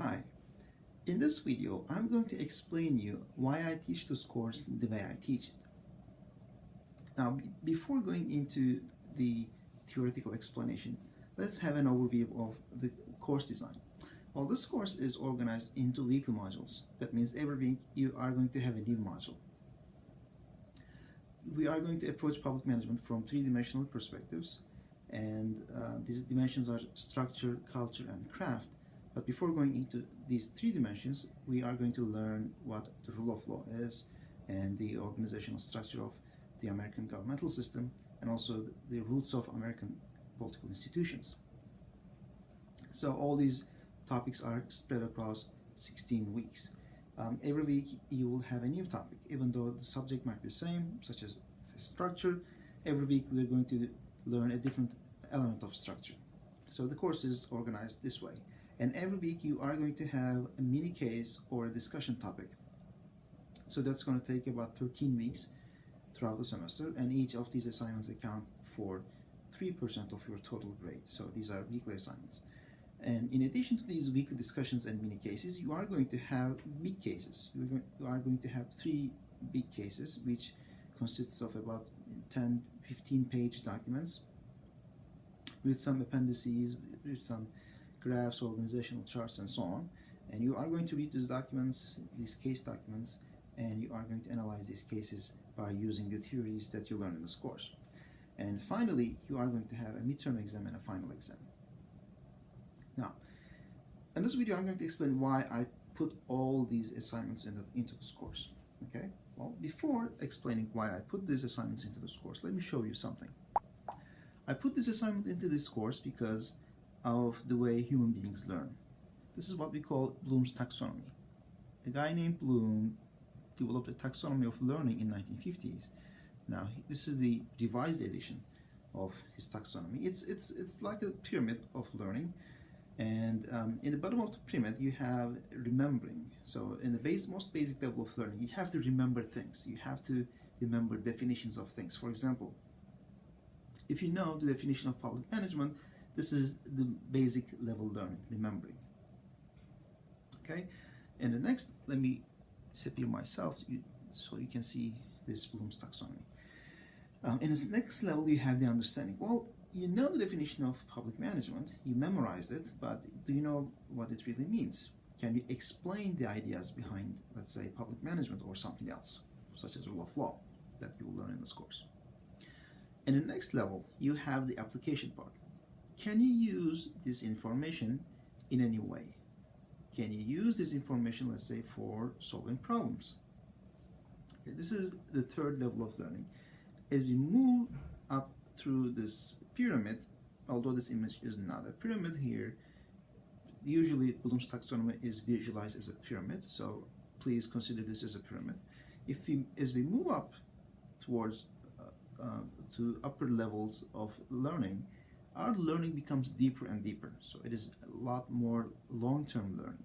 Hi, in this video I'm going to explain you why I teach this course the way I teach it. Now before going into the theoretical explanation, let's have an overview of the course design. Well, this course is organized into weekly modules. That means every week you are going to have a new module. We are going to approach public management from three-dimensional perspectives, and these dimensions are structure, culture, and craft. But before going into these three dimensions, we are going to learn what the rule of law is and the organizational structure of the American governmental system, and also the roots of American political institutions. So all these topics are spread across 16 weeks. Every week you will have a new topic, even though the subject might be the same, such as structure. Every week we are going to learn a different element of structure. So the course is organized this way. And every week you are going to have a mini case or a discussion topic. So that's going to take about 13 weeks throughout the semester, and each of these assignments account for 3% of your total grade. So these are weekly assignments. And in addition to these weekly discussions and mini cases, you are going to have big cases. You are going to have 3 big cases, which consists of about 10-15 page documents with some appendices, with some graphs, organizational charts, and so on. And you are going to read these documents, these case documents, and you are going to analyze these cases by using the theories that you learn in this course. And finally, you are going to have a midterm exam and a final exam. Now, in this video, I'm going to explain why I put all these assignments into this course. Okay? Well, before explaining why I put these assignments into this course, let me show you something. I put this assignment into this course because of the way human beings learn. This is what we call Bloom's taxonomy. A guy named Bloom developed a taxonomy of learning in 1950s. Now, this is the revised edition of his taxonomy. It's like a pyramid of learning. And in the bottom of the pyramid, you have remembering. So in the most basic level of learning, you have to remember things. You have to remember definitions of things. For example, if you know the definition of public management, this is the basic level learning, remembering. Okay? And the next, let me disappear myself so you can see this Bloom's taxonomy. In this next level, you have the understanding. Well, you know the definition of public management, you memorized it, but do you know what it really means? Can you explain the ideas behind, let's say, public management or something else, such as rule of law, that you will learn in this course? In the next level, you have the application part. Can you use this information in any way? Can you use this information, let's say, for solving problems? Okay, this is the third level of learning. As we move up through this pyramid, although this image is not a pyramid here, usually Bloom's taxonomy is visualized as a pyramid, so please consider this as a pyramid. As we move up towards to upper levels of learning, our learning becomes deeper and deeper, so it is a lot more long-term learning.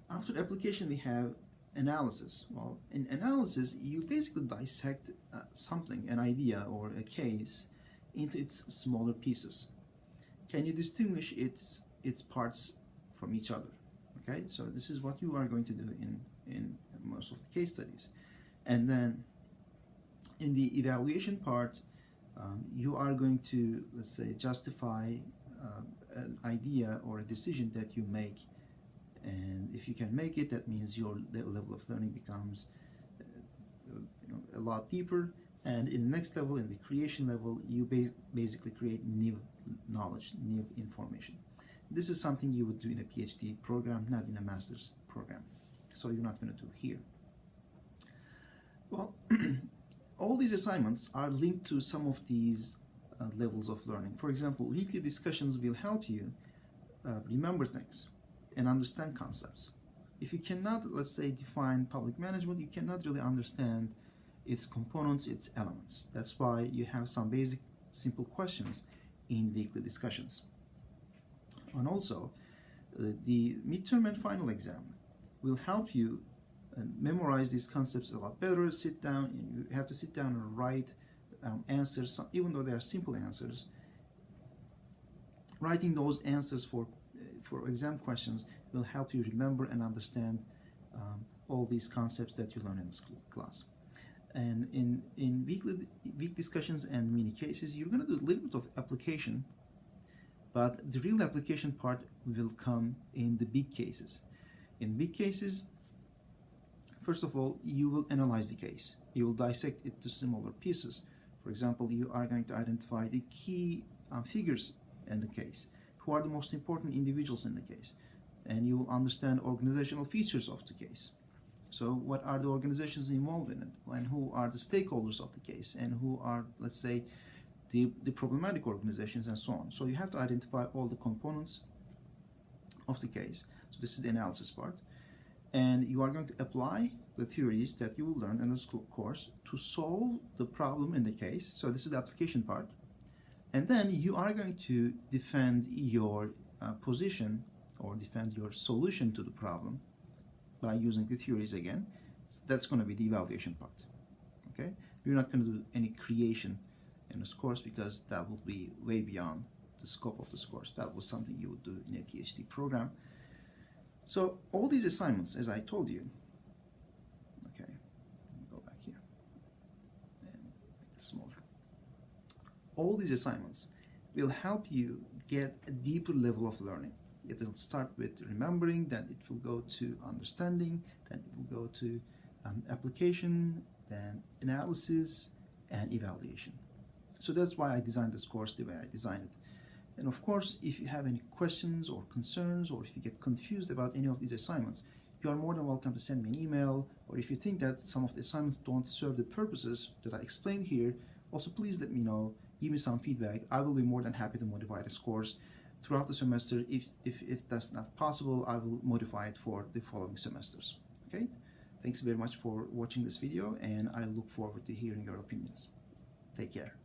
After application, we have analysis. Well, in analysis, you basically dissect something, an idea or a case, into its smaller pieces. Can you distinguish its parts from each other? Okay, so this is what you are going to do in most of the case studies. And then in the evaluation part, you are going to, let's say, justify an idea or a decision that you make. And if you can make it, that means your level of learning becomes a lot deeper. And in the next level, in the creation level, you basically create new knowledge, new information. This is something you would do in a PhD program, not in a master's program. So you're not going to do here. Well, all these assignments are linked to some of these levels of learning. For example, weekly discussions will help you remember things and understand concepts. If you cannot, let's say, define public management, you cannot really understand its components, its elements. That's why you have some basic, simple questions in weekly discussions. And also, the midterm and final exam will help you memorize these concepts a lot better. Sit down, and you have to sit down and write answers, even though they are simple answers. Writing those answers for for exam questions will help you remember and understand all these concepts that you learn in this class. And in week discussions and mini cases, you're going to do a little bit of application, but the real application part will come in the big cases. In big cases, first of all, you will analyze the case. You will dissect it to smaller pieces. For example, you are going to identify the key figures in the case, who are the most important individuals in the case, and you will understand organizational features of the case. So what are the organizations involved in it, and who are the stakeholders of the case, and who are, let's say, the problematic organizations, and so on. So you have to identify all the components of the case. So this is the analysis part. And you are going to apply the theories that you will learn in this course to solve the problem in the case. So this is the application part. And then you are going to defend your position, or defend your solution to the problem by using the theories again. That's going to be the evaluation part. Okay? You're not going to do any creation in this course, because that will be way beyond the scope of this course. That was something you would do in a PhD program. So all these assignments, as I told you, okay, let me go back here and make it smaller. All these assignments will help you get a deeper level of learning. It will start with remembering, then it will go to understanding, then it will go to application, then analysis, and evaluation. So that's why I designed this course the way I designed it. And of course, if you have any questions or concerns, or if you get confused about any of these assignments, you are more than welcome to send me an email, or if you think that some of the assignments don't serve the purposes that I explained here, also please let me know, give me some feedback. I will be more than happy to modify this course throughout the semester. If that's not possible, I will modify it for the following semesters. Okay? Thanks very much for watching this video, and I look forward to hearing your opinions. Take care.